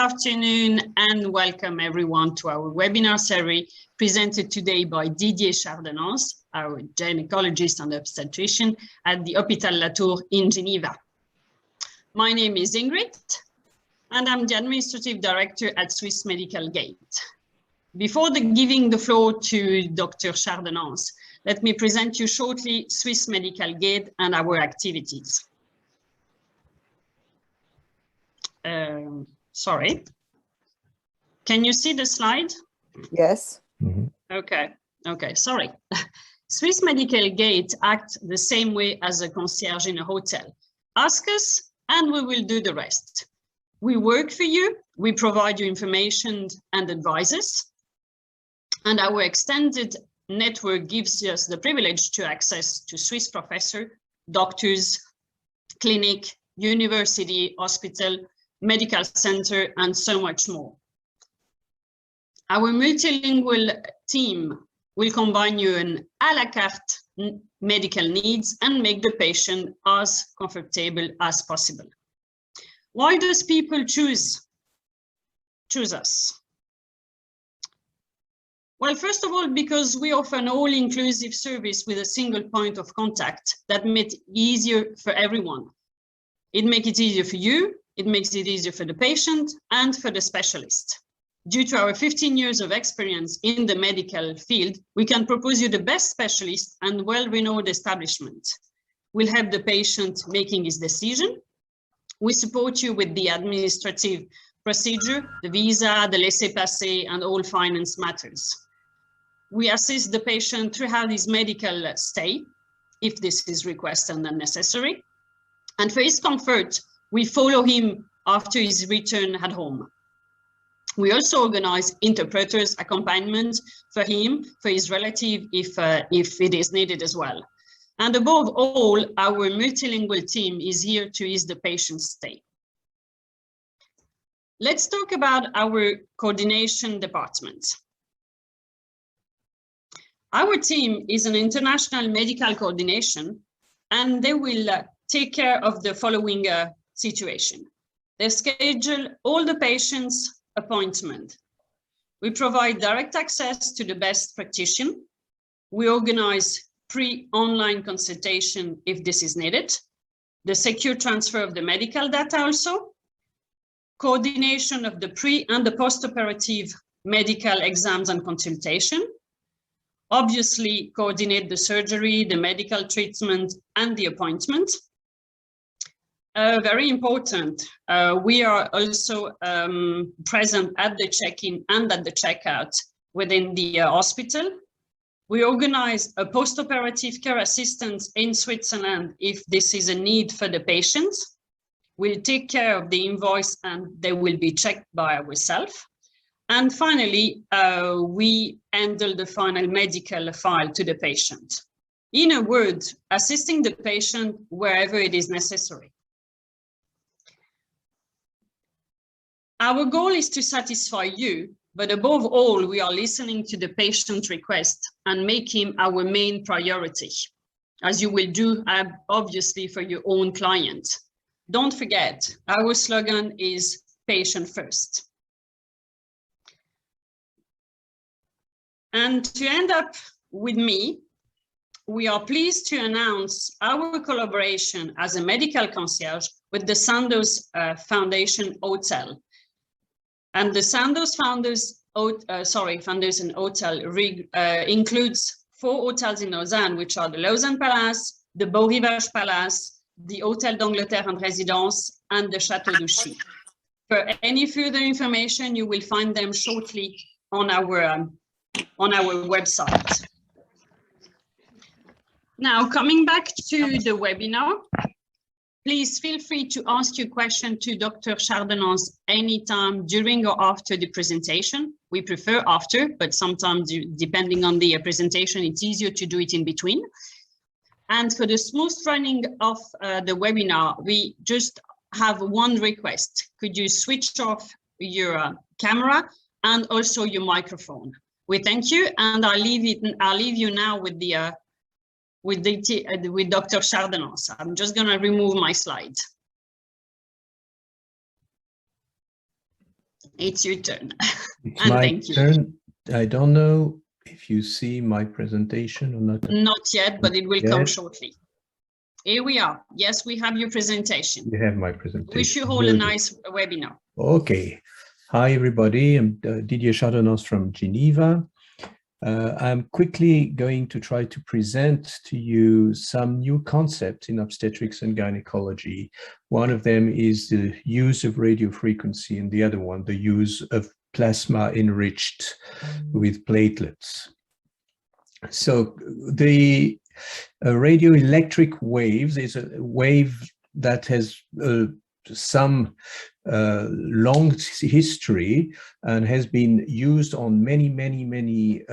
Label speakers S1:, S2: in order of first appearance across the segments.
S1: afternoon and welcome everyone to our webinar series presented today by Didier Chardonnens, our gynecologist and obstetrician at the Platelet in Geneva. My name is Ingrid and I'm the administrative director at Swiss Medical Gate. Before giving the floor to Dr. Chardonnens, let me present you shortly Swiss Medical Gate and our activities. Sorry, can you see the slide?
S2: Yes.
S3: Mm-hmm.
S1: Okay, sorry. Swiss Medical Gate acts the same way as a concierge in a hotel. Ask us and we will do the rest. We work for you, we provide you information and advices, and our extended network gives us the privilege to access to Swiss professors, doctors, clinic, university, hospital, medical center, and so much more. Our multilingual team will combine you an à la carte medical needs and make the patient as comfortable as possible. Why does people choose us? Well, first of all, because we offer an all-inclusive service with a single point of contact that makes it easier for everyone. It makes it easier for you, it makes it easier for the patient and for the specialist. Due to our 15 years of experience in the medical field, we can propose you the best specialist and well-renowned establishment. We'll help the patient making his decision. We support you with the administrative procedure, the visa, the laissez-passer, and all finance matters. We assist the patient throughout his medical stay, if this is requested and necessary. And for his comfort, we follow him after his return at home. We also organize interpreters accompaniment for him, for his relative, if it is needed as well. And above all, our multilingual team is here to ease the patient's stay. Let's talk about our coordination department. Our team is an international medical coordination, and they will take care of the following situation. They schedule all the patients' appointment. We provide direct access to the best practitioner. We organize pre-online consultation if this is needed. The secure transfer of the medical data also. Coordination of the pre and the post-operative medical exams and consultation. Obviously, coordinate the surgery, the medical treatment, and the appointment. Very important, we are also present at the check-in and at the checkout within the hospital. We organize a post-operative care assistance in Switzerland if this is a need for the patients. We'll take care of the invoice and they will be checked by ourselves. And finally, we handle the final medical file to the patient. In a word, assisting the patient wherever it is necessary. Our goal is to satisfy you, but above all, we are listening to the patient request and make him our main priority, as you will do obviously for your own client. Don't forget, our slogan is patient first. And to end up with me, we are pleased to announce our collaboration as a medical concierge with the Sandoz Foundation Hotel. And the Sandoz Foundation Hotel includes 4 hotels in Lausanne, which are the Lausanne Palace, the Beau Rivage Palace, the Hôtel d'Angleterre and Résidence, and the Château d'Ouchy. For any further information, you will find them shortly on our website. Now, coming back to the webinar, please feel free to ask your question to Dr. Chardonnens anytime during or after the presentation. We prefer after, but sometimes depending on the presentation, it's easier to do it in between. And for the smooth running of the webinar, we just have one request. Could you switch off your camera and also your microphone? We thank you, and I'll leave you now with Dr. Chardonnens. I'm just going to remove my slide. It's your turn.
S2: It's
S1: And
S2: my
S1: thank you.
S2: turn. I don't know if you see my presentation or not.
S1: Not yet, but it will come
S2: Yes.
S1: shortly. Here we are. Yes, we have your presentation.
S2: You have my presentation.
S1: Wish you all a nice webinar.
S2: Okay. Hi, everybody. I'm Didier Chardonnens from Geneva. I'm quickly going to try to present to you some new concepts in obstetrics and gynecology. One of them is the use of radiofrequency, and the other one, the use of plasma enriched with platelets. So the radioelectric waves is a wave that has some long history and has been used on many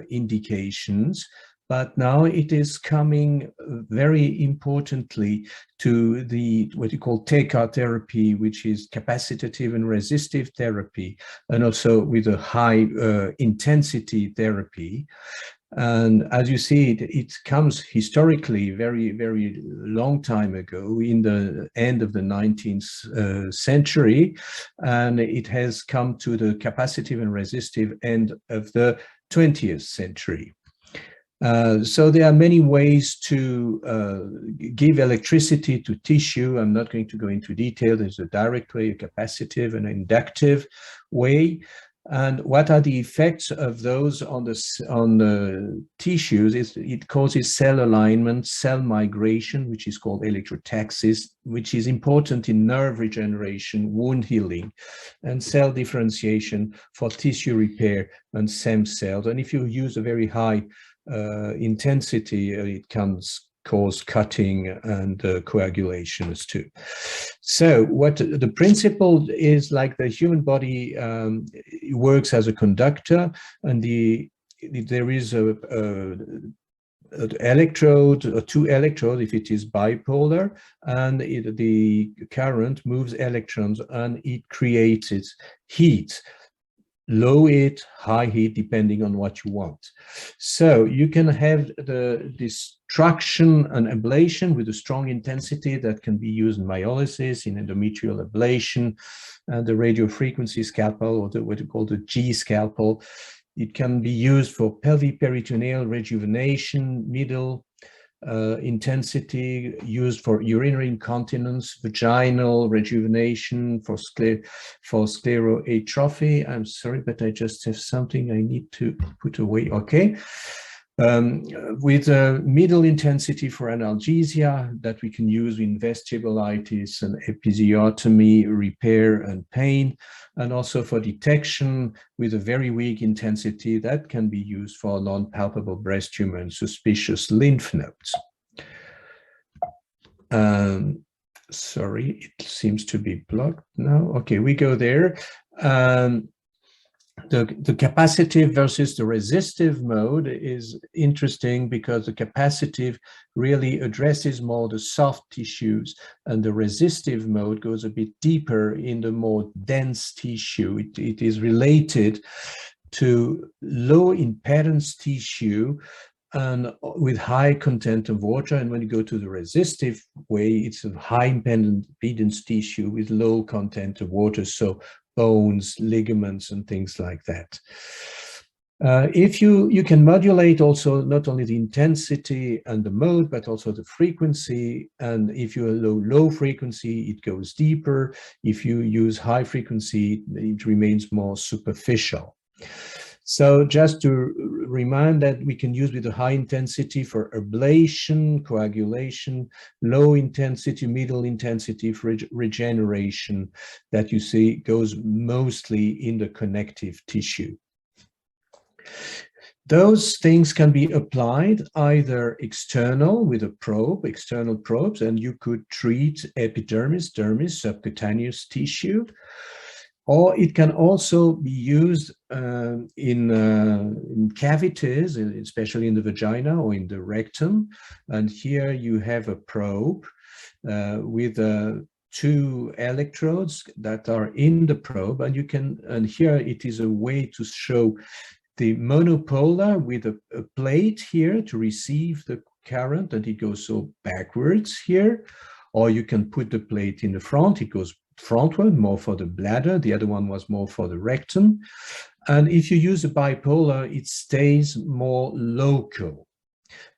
S2: indications, but now it is coming very importantly to the what you call TK therapy, which is capacitive and resistive therapy, and also with a high intensity therapy. And as you see, it comes historically very long time ago, in the end of the 19th century, and it has come to the capacitive and resistive end of the 20th century. So there are many ways to give electricity to tissue. I'm not going to go into detail. There's a direct way, a capacitive and inductive way. And what are the effects of those on the tissues? It causes cell alignment, cell migration, which is called electrotaxis, which is important in nerve regeneration, wound healing, and cell differentiation for tissue repair and stem cells. And if you use a very high intensity, it can cause cutting and coagulations too. So what the principle is, like the human body works as a conductor, and there is an electrode or two electrodes if it is bipolar, and the current moves electrons and it creates heat. Low heat, high heat, depending on what you want. So you can have the destruction and ablation with a strong intensity that can be used in myolysis, in endometrial ablation, and the radiofrequency scalpel, or what we call the G scalpel. It can be used for pelvic peritoneal rejuvenation, middle intensity, used for urinary incontinence, vaginal rejuvenation, for scleroatrophy. I'm sorry, but I just have something I need to put away. Okay. With a middle intensity for analgesia that we can use in vestibulitis and episiotomy, repair and pain, and also for detection with a very weak intensity that can be used for non-palpable breast tumor and suspicious lymph nodes. Sorry, it seems to be blocked now. Okay, we go there. The capacitive versus the resistive mode is interesting because the capacitive really addresses more the soft tissues, and the resistive mode goes a bit deeper in the more dense tissue. It is related to low impedance tissue and with high content of water. And when you go to the resistive way, it's a high impedance tissue with low content of water. So bones, ligaments, and things like that. If you can modulate also not only the intensity and the mode, but also the frequency. And if you allow low frequency, it goes deeper. If you use high frequency, it remains more superficial. So just to remind that we can use with a high intensity for ablation, coagulation, low intensity, middle intensity for regeneration, that you see goes mostly in the connective tissue. Those things can be applied either external with a probe, external probes, and you could treat epidermis, dermis, subcutaneous tissue. Or it can also be used in cavities, especially in the vagina or in the rectum. And here you have a probe with two electrodes that are in the probe, and here it is a way to show the monopolar with a plate here to receive the current, and it goes so backwards here. Or you can put the plate in the front, it goes front one, more for the bladder. The other one was more for the rectum. And if you use a bipolar, it stays more local.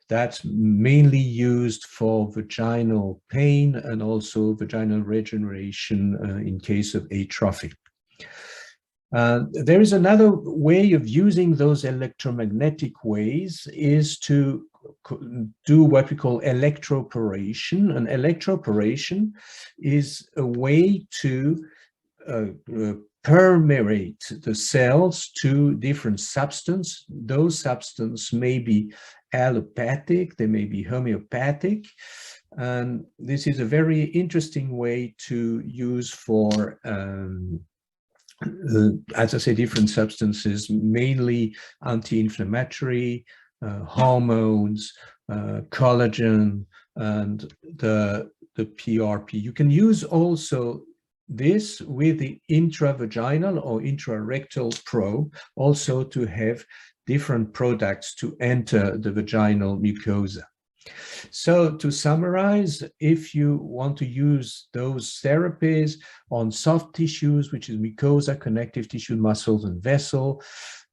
S2: That's mainly used for vaginal pain and also vaginal regeneration in case of atrophy. There is another way of using those electromagnetic waves is to do what we call electroporation. An electroporation is a way to permeate the cells to different substances. Those substances may be allopathic, they may be homeopathic, and this is a very interesting way to use for as I say, different substances, mainly anti-inflammatory, hormones, collagen, and the PRP. You can use also this with the intravaginal or intrarectal probe, also to have different products to enter the vaginal mucosa. So to summarize, if you want to use those therapies on soft tissues, which is mucosa, connective tissue, muscles, and vessel,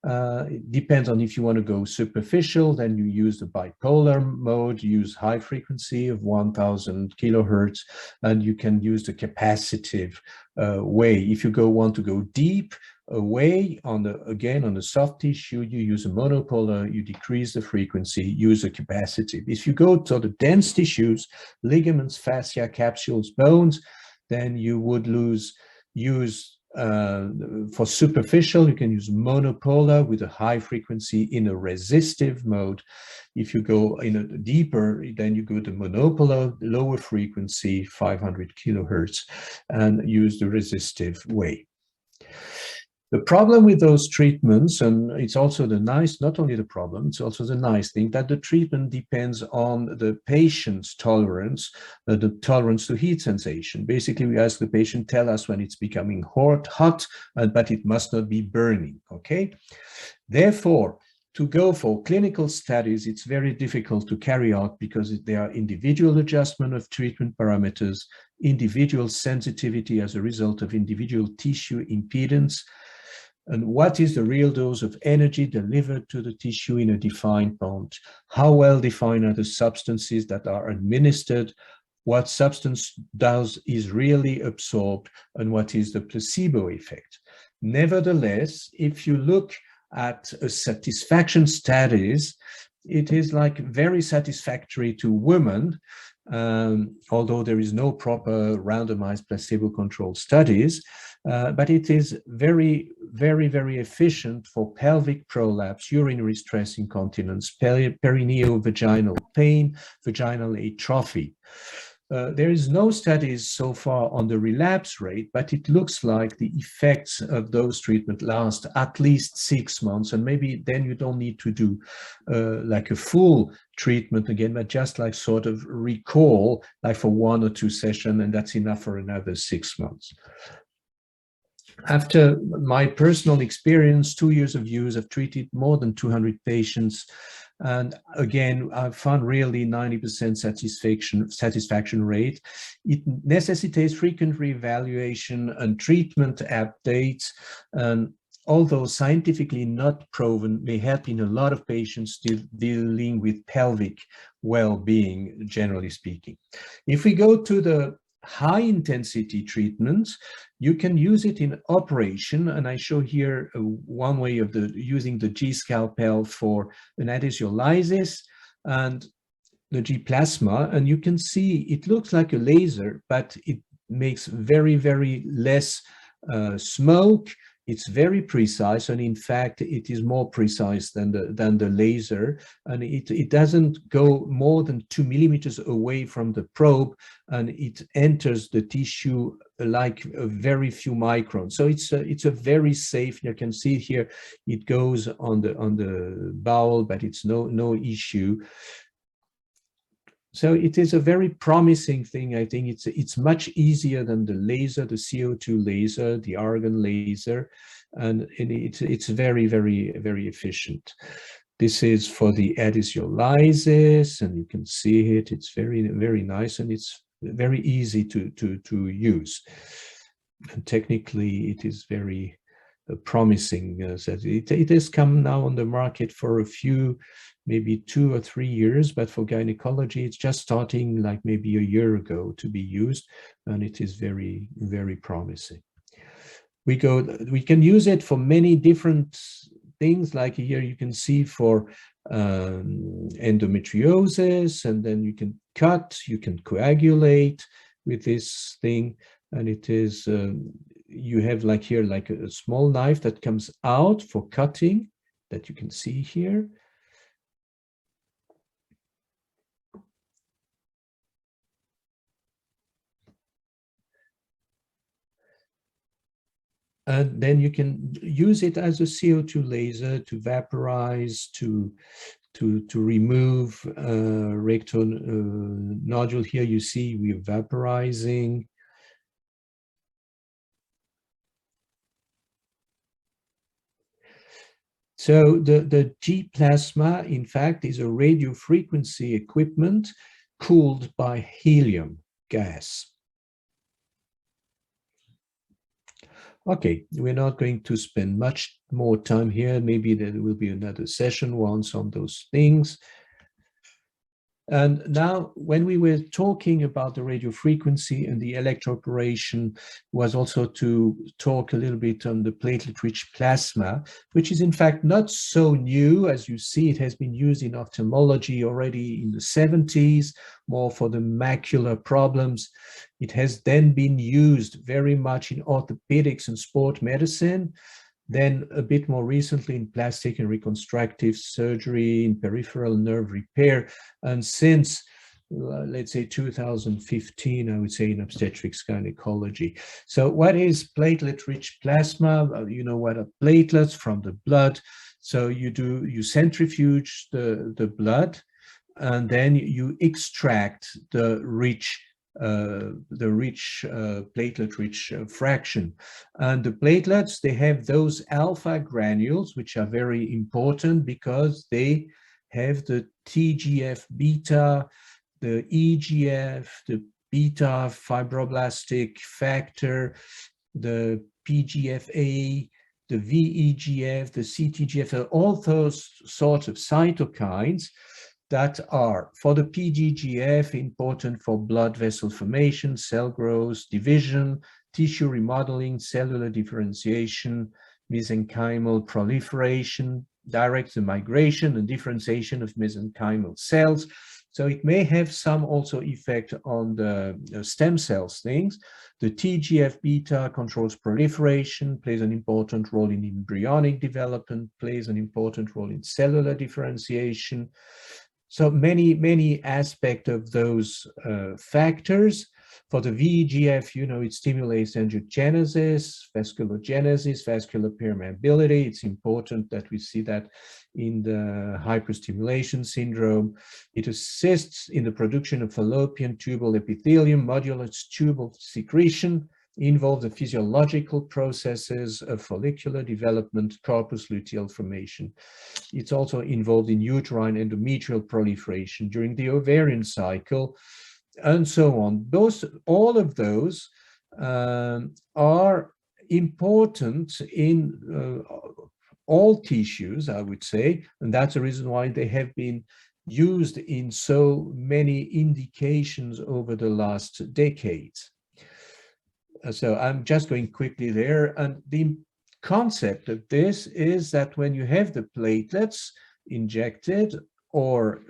S2: it depends on if you want to go superficial, then you use the bipolar mode, use high frequency of 1000 kilohertz, and you can use the capacitive way. If you want to go deep away on the soft tissue, you use a monopolar, you decrease the frequency, use a capacitive. If you go to the dense tissues, ligaments, fascia, capsules, bones, then you would use for superficial, you can use monopolar with a high frequency in a resistive mode. If you go in a deeper, then you go to monopolar, lower frequency, 500 kilohertz, and use the resistive way. The problem with those treatments, and it's also the nice, not only the problem, it's also the nice thing, that the treatment depends on the patient's tolerance, the tolerance to heat sensation. Basically, we ask the patient, tell us when it's becoming hot, but it must not be burning, okay? Therefore, to go for clinical studies, it's very difficult to carry out because there are individual adjustment of treatment parameters, individual sensitivity as a result of individual tissue impedance, and what is the real dose of energy delivered to the tissue in a defined bond? How well defined are the substances that are administered? What substance is really absorbed, and what is the placebo effect? Nevertheless, if you look at satisfaction studies, it is like very satisfactory to women, although there is no proper randomized placebo-controlled studies, but it is very, very, very efficient for pelvic prolapse, urinary stress incontinence, perineal vaginal pain, vaginal atrophy. There is no studies so far on the relapse rate, but it looks like the effects of those treatments last at least 6 months, and maybe then you don't need to do like a full treatment again, but just like sort of recall, like for 1 or 2 sessions, and that's enough for another 6 months. After my personal experience, 2 years of use, I've treated more than 200 patients. And again, I've found really 90% satisfaction rate. It necessitates frequent reevaluation and treatment updates. And although scientifically not proven, may help in a lot of patients dealing with pelvic well-being, generally speaking. If we go to the high intensity treatments, you can use it in operation, and I show here one way of using the G-scalpel for an adhesiolysis and the G-plasma, and you can see it looks like a laser, but it makes very, very less smoke. It's very precise, and in fact, it is more precise than the laser, and it doesn't go more than 2 millimeters away from the probe, and it enters the tissue like a very few microns. So it's a very safe. You can see here it goes on the bowel, but it's no issue. So it is a very promising thing. I think it's much easier than the laser, the CO2 laser, the argon laser, and it's very, very, very efficient. This is for the adhesiolysis, and you can see it. It's very, very nice, and it's very easy to use. and technically it is very promising. It has come now on the market for a few, maybe 2 or 3 years, but for gynecology, it's just starting like maybe a year ago to be used, and it is very, very promising. We can use it for many different things, like here you can see for endometriosis, and then you can cut, you can coagulate with this thing, and it is you have like here like a small knife that comes out for cutting that you can see here. And then you can use it as a CO2 laser to vaporize, to remove rectal nodule. Here you see we're vaporizing. So the G plasma, in fact, is a radiofrequency equipment cooled by helium gas. Okay, we're not going to spend much more time here. Maybe there will be another session once on those things. And now, when we were talking about the radiofrequency and the electroporation, was also to talk a little bit on the platelet-rich plasma, which is in fact not so new. As you see, it has been used in ophthalmology already in the 70s, more for the macular problems. It has then been used very much in orthopedics and sport medicine. Then a bit more recently in plastic and reconstructive surgery, in peripheral nerve repair, and since let's say 2015, I would say in obstetrics gynecology. So what is platelet-rich plasma? You know what are platelets from the blood. So you centrifuge the blood, and then you extract the rich platelet-rich fraction. And the platelets, they have those alpha granules, which are very important because they have the TGF-beta, the EGF, the beta fibroblastic factor, the PGF-A, the VEGF, the CTGF, all those sorts of cytokines that are, for the PGGF, important for blood vessel formation, cell growth, division, tissue remodeling, cellular differentiation, mesenchymal proliferation, directs the migration and differentiation of mesenchymal cells. So it may have some also effect on the stem cells things. The TGF-beta controls proliferation, plays an important role in embryonic development, plays an important role in cellular differentiation. So many aspects of those factors. For the VEGF, you know, it stimulates angiogenesis, vasculogenesis, vascular permeability. It's important that we see that in the hyperstimulation syndrome. It assists in the production of fallopian tubal epithelium, modulates tubal secretion, involves the physiological processes of follicular development, corpus luteal formation. It's also involved in uterine endometrial proliferation during the ovarian cycle, and so on. All of those are important in all tissues, I would say, and that's the reason why they have been used in so many indications over the last decades. So I'm just going quickly there, and the concept of this is that when you have the platelets injected or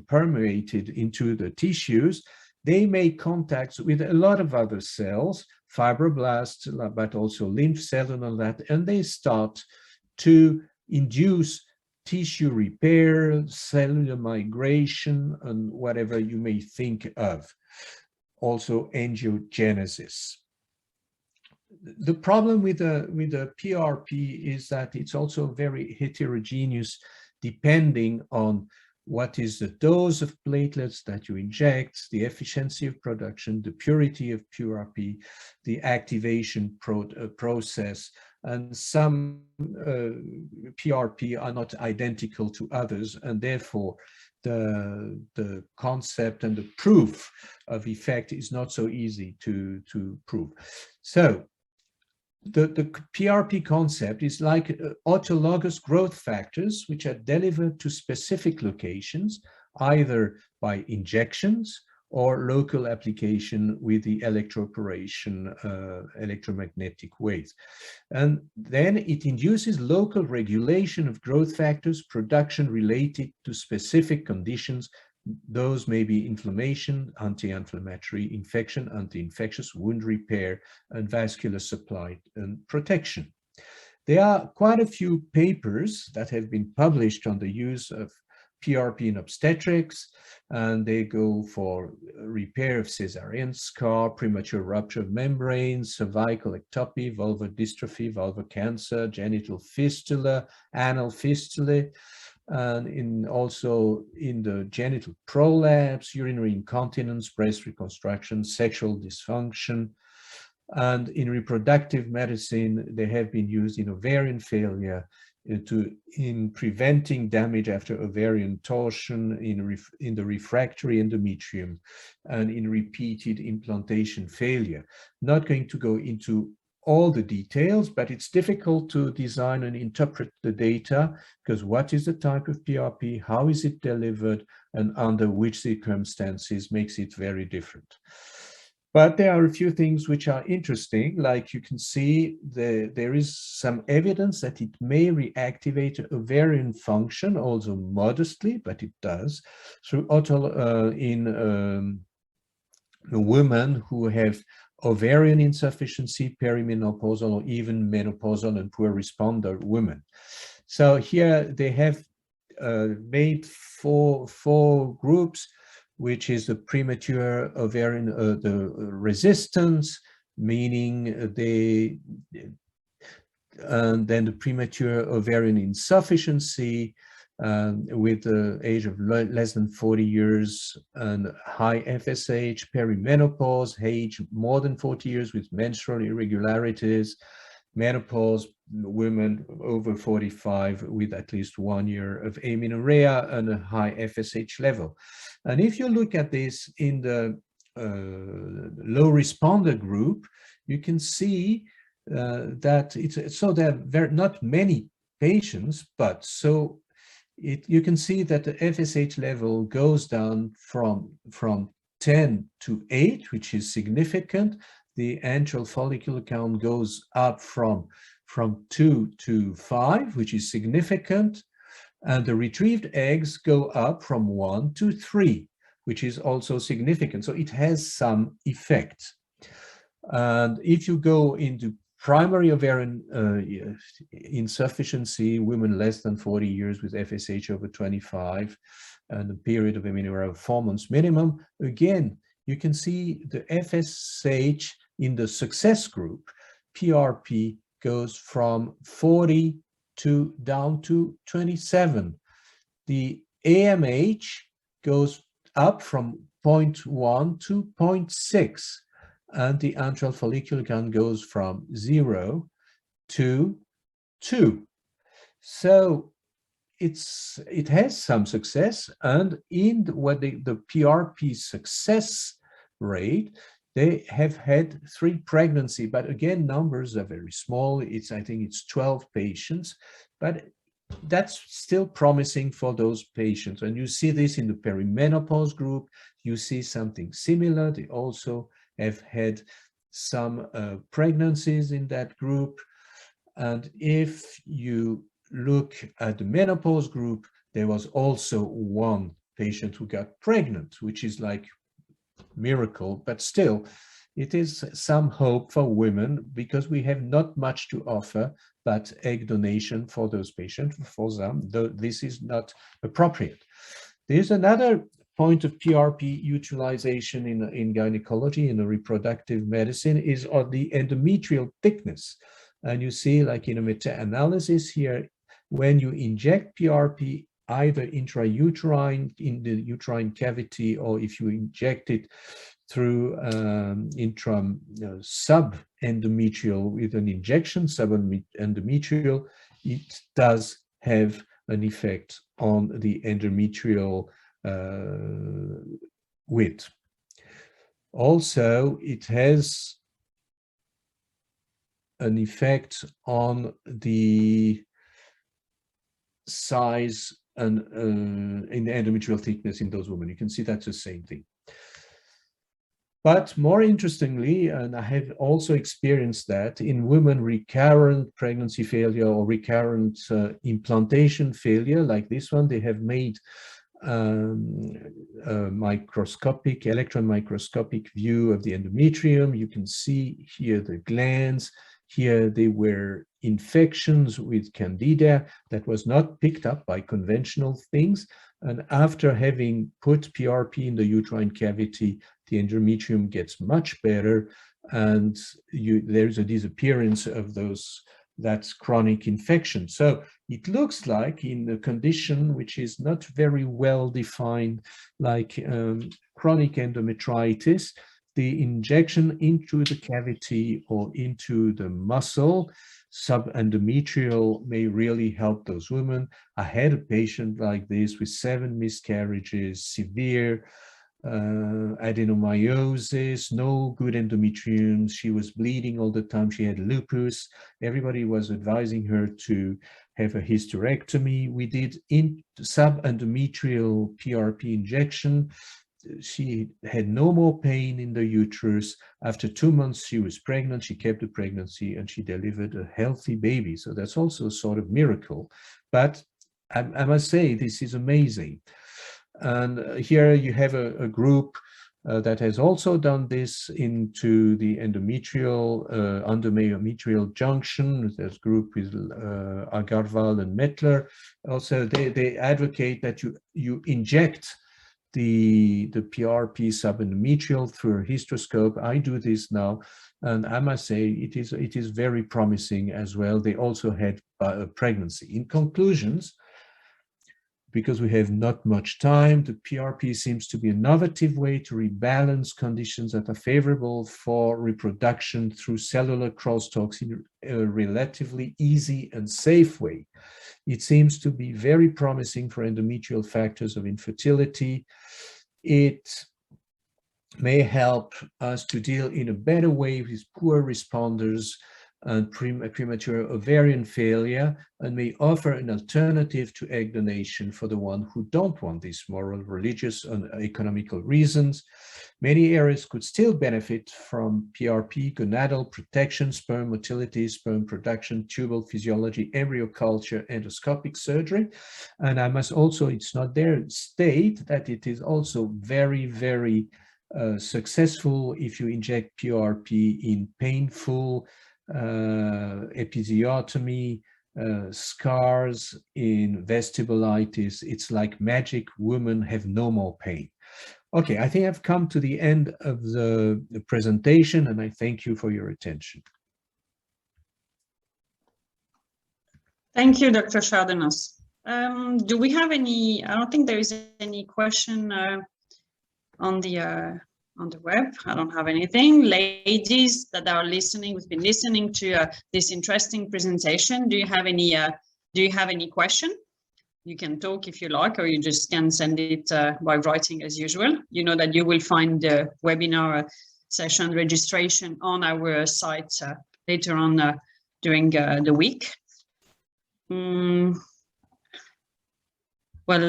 S2: permeated into the tissues, they make contacts with a lot of other cells, fibroblasts, but also lymph cells and all that, and they start to induce tissue repair, cellular migration, and whatever you may think of. Also angiogenesis. The problem with the PRP is that it's also very heterogeneous depending on what is the dose of platelets that you inject, the efficiency of production, the purity of PRP, the activation process, and some PRP are not identical to others, and therefore the concept and the proof of effect is not so easy to prove. So the PRP concept is like autologous growth factors, which are delivered to specific locations, either by injections or local application with the electroporation, electromagnetic waves. And then it induces local regulation of growth factors production related to specific conditions. Those may be inflammation, anti-inflammatory, infection, anti-infectious, wound repair, and vascular supply and protection. There are quite a few papers that have been published on the use of PRP in obstetrics, and they go for repair of cesarean scar, premature rupture of membranes, cervical ectopy, vulvar dystrophy, vulvar cancer, genital fistula, anal fistulae, and also in the genital prolapse, urinary incontinence, breast reconstruction, sexual dysfunction. And in reproductive medicine, they have been used in ovarian failure, in preventing damage after ovarian torsion, in the refractory endometrium, and in repeated implantation failure. Not going to go into all the details, but it's difficult to design and interpret the data, because what is the type of PRP, how is it delivered, and under which circumstances makes it very different. But there are a few things which are interesting, like you can see there is some evidence that it may reactivate ovarian function, also modestly, but it does, through in women who have ovarian insufficiency, perimenopausal, or even menopausal and poor responder women. So here they have made four groups, which is the premature ovarian, the resistance, meaning and then the premature ovarian insufficiency with the age of less than 40 years and high FSH, perimenopause, age more than 40 years with menstrual irregularities, menopause, women over 45 with at least 1 year of amenorrhea and a high FSH level. And if you look at this in the low responder group, you can see that it's so there are not many patients, but so you can see that the FSH level goes down from 10 to 8, which is significant. The antral follicular count goes up from 2 to 5, which is significant. And the retrieved eggs go up from 1 to 3, which is also significant. So it has some effect. And if you go into primary ovarian insufficiency, women less than 40 years with FSH over 25, and a period of amenorrhea of 4 months minimum, again, you can see the FSH in the success group, PRP, goes from 40 to down to 27. The AMH goes up from 0.1 to 0.6, and the antral follicular count goes from 0 to 2. So it has some success, and in the PRP success rate, they have had 3 pregnancy, but again, numbers are very small. I think it's 12 patients, but that's still promising for those patients. And you see this in the perimenopause group. You see something similar. They also have had some pregnancies in that group. And if you look at the menopause group, there was also 1 patient who got pregnant, which is like miracle, but still it is some hope for women, because we have not much to offer but egg donation for those patients. For them, though this is not appropriate. There's another point of PRP utilization in gynecology, in the reproductive medicine, is on the endometrial thickness. And you see, like in a meta-analysis here, when you inject PRP either intrauterine in the uterine cavity, or if you inject it through sub-endometrial with an injection, sub-endometrial, it does have an effect on the endometrial width. Also, it has an effect on the size and in the endometrial thickness in those women. You can see that's the same thing. But more interestingly, and I have also experienced that in women recurrent pregnancy failure or recurrent implantation failure, like this one, they have made a microscopic, electron microscopic view of the endometrium. You can see here the glands. Here they were infections with candida that was not picked up by conventional things. And after having put PRP in the uterine cavity, the endometrium gets much better, and there's a disappearance of that's chronic infection. So it looks like in a condition which is not very well defined, like chronic endometritis, the injection into the cavity or into the muscle, subendometrial, may really help those women. I had a patient like this with 7 miscarriages, severe adenomyosis, no good endometrium. She was bleeding all the time. She had lupus. Everybody was advising her to have a hysterectomy. We did subendometrial PRP injection. She had no more pain in the uterus. After 2 months, she was pregnant. She kept the pregnancy and she delivered a healthy baby. So that's also a sort of miracle. But I must say, this is amazing. And here you have a group that has also done this into the endometrial junction. There's a group with Agarwal and Mettler. Also, they advocate that you inject the PRP subendometrial through a hysteroscope. I do this now, and I must say it is very promising as well. They also had a pregnancy. In conclusions, because we have not much time, the PRP seems to be an innovative way to rebalance conditions that are favorable for reproduction through cellular crosstalks in a relatively easy and safe way. It seems to be very promising for endometrial factors of infertility. It may help us to deal in a better way with poor responders and premature ovarian failure, and may offer an alternative to egg donation for the one who don't want these moral, religious, and economical reasons. Many areas could still benefit from PRP: gonadal protection, sperm motility, sperm production, tubal physiology, embryo culture, endoscopic surgery. And I must also, it's not there, state that it is also very, very successful if you inject PRP in painful episiotomy, scars, in vestibulitis. It's like magic. Women have no more pain. Okay, I think I've come to the end of the presentation, and I thank you for your attention.
S1: Thank you, Dr. Chardonnens. Do we have any? I don't think there is any question on the web. I don't have anything. Ladies that are listening, we've been listening to this interesting presentation. Do you have any question? You can talk if you like, or you just can send it by writing as usual. You know that you will find the webinar session registration on our site later on during the week. Well,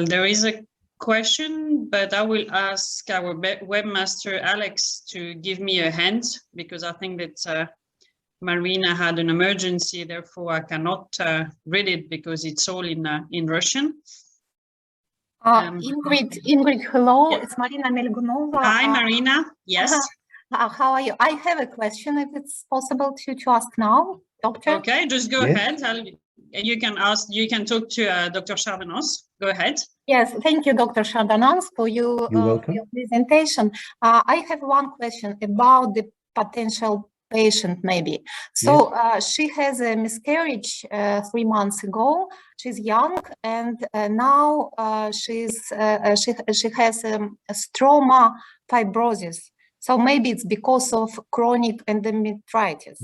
S1: there is a question, but I will ask our webmaster Alex to give me a hand, because I think that Marina had an emergency, therefore I cannot read it because it's all in Russian.
S3: Ingrid, hello,
S1: yeah.
S3: It's Marina Melgunova.
S1: Hi, Marina. Yes.
S3: How are you? I have a question, if it's possible to ask now, Doctor.
S1: Okay, just go ahead. You can talk to Dr. Chardonnens. Go ahead.
S3: Yes, thank you, Dr. Chardonnens, for your presentation. I have one question about the potential patient, maybe. So she has a miscarriage 3 months ago. She's young, and now she has a stroma fibrosis. So maybe it's because of chronic endometritis,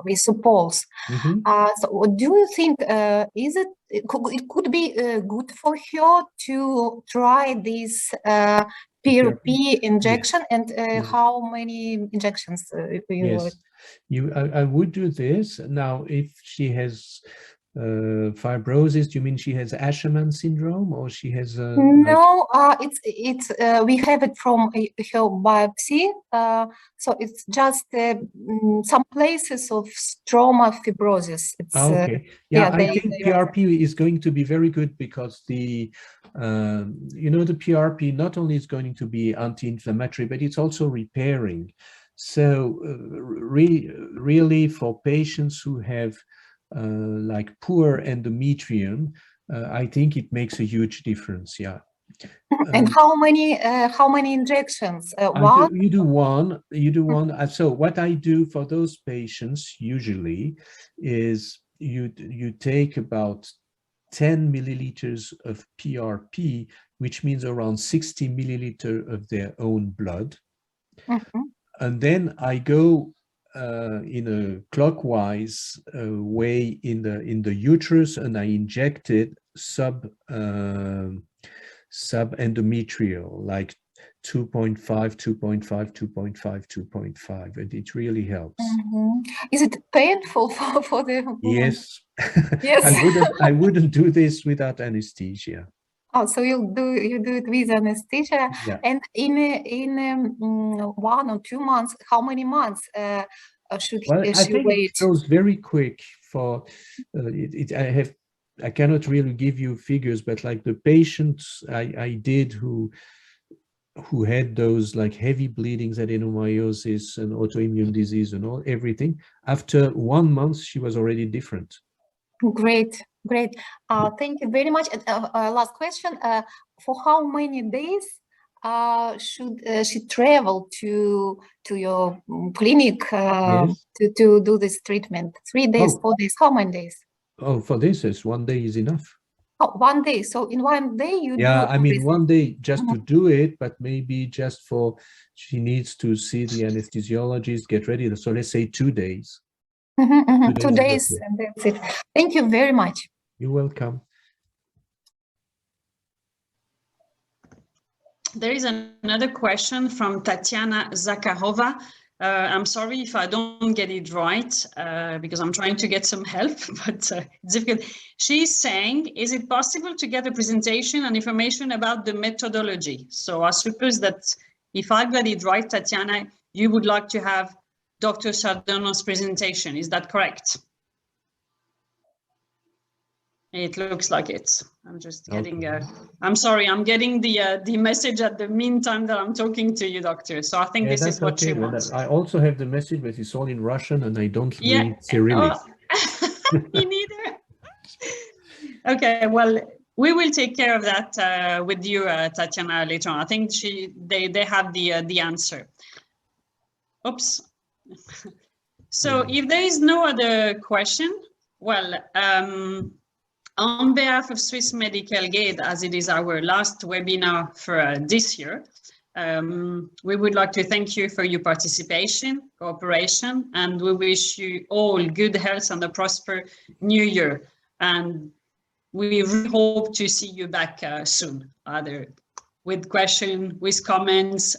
S3: we suppose. So do you think it could be good for her to try this PRP injection? Yes. And how many injections?
S2: Yes, I would do this. Now, if she has fibrosis, do you mean she has Asherman syndrome, or she has
S3: no, it's we have it from her biopsy, so it's just some places of stroma fibrosis. It's,
S2: okay, yeah, I think PRP is going to be very good, because the you know, the PRP not only is going to be anti-inflammatory, but it's also repairing. So really for patients who have like poor endometrium, I think it makes a huge difference. Yeah.
S3: And how many injections? One?
S2: You do one. You do one. So what I do for those patients usually is you take about 10 milliliters of PRP, which means around 60 milliliter of their own blood, and then I go in a clockwise way in the uterus, and I inject it subendometrial, like 2.5, 2.5, 2.5, 2.5, and it really helps.
S3: Is it painful for the woman?
S2: Yes.
S3: Yes.
S2: I wouldn't do this without anesthesia.
S3: Oh, so you do it with anesthesia?
S2: Yeah.
S3: And in 1 or 2 months, how many months should
S2: I
S3: she
S2: think
S3: wait?
S2: it goes very quick. For I cannot really give you figures, but like the patients I did who had those like heavy bleedings, adenomyosis and autoimmune disease and everything, after 1 month she was already different. Great.
S3: Thank you very much. Last question: for how many days should she travel to your clinic
S2: Yes.
S3: to do this treatment? 3 days, 4 days? How many days?
S2: Oh, for this, 1 day is enough.
S3: Oh, 1 day. So in 1 day you do.
S2: I mean 1 day just to do it, but maybe just for, she needs to see the anesthesiologist, get ready. So let's say 2 days.
S3: 2 days, and that's it. Thank you very much.
S2: You're welcome.
S1: There is another question from Tatiana Zakharova. I'm sorry if I don't get it right, because I'm trying to get some help, but it's difficult. She's saying, is it possible to get a presentation and information about the methodology? So I suppose that if I got it right, Tatiana, you would like to have Dr. Chardonnens' presentation. Is that correct? It looks like it. I'm just getting I'm sorry, I'm getting the message at the meantime that I'm talking to you, doctor. So I think this is what she wants.
S2: I also have the message, but it's all in Russian and I don't read Cyrillic.
S1: Me neither. Okay, well, we will take care of that with you, Tatiana, later on. I think they have the answer. Oops. So if there is no other question, well, on behalf of Swiss Medical Gate, as it is our last webinar for this year, we would like to thank you for your participation, cooperation, and we wish you all good health and a prosperous new year. And we really hope to see you back soon, either with questions, with comments,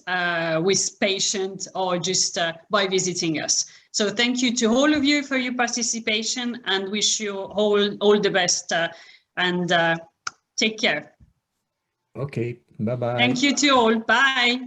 S1: with patients, or just by visiting us. So thank you to all of you for your participation, and wish you all the best, and take care.
S2: Okay, bye-bye.
S1: Thank you to all. Bye.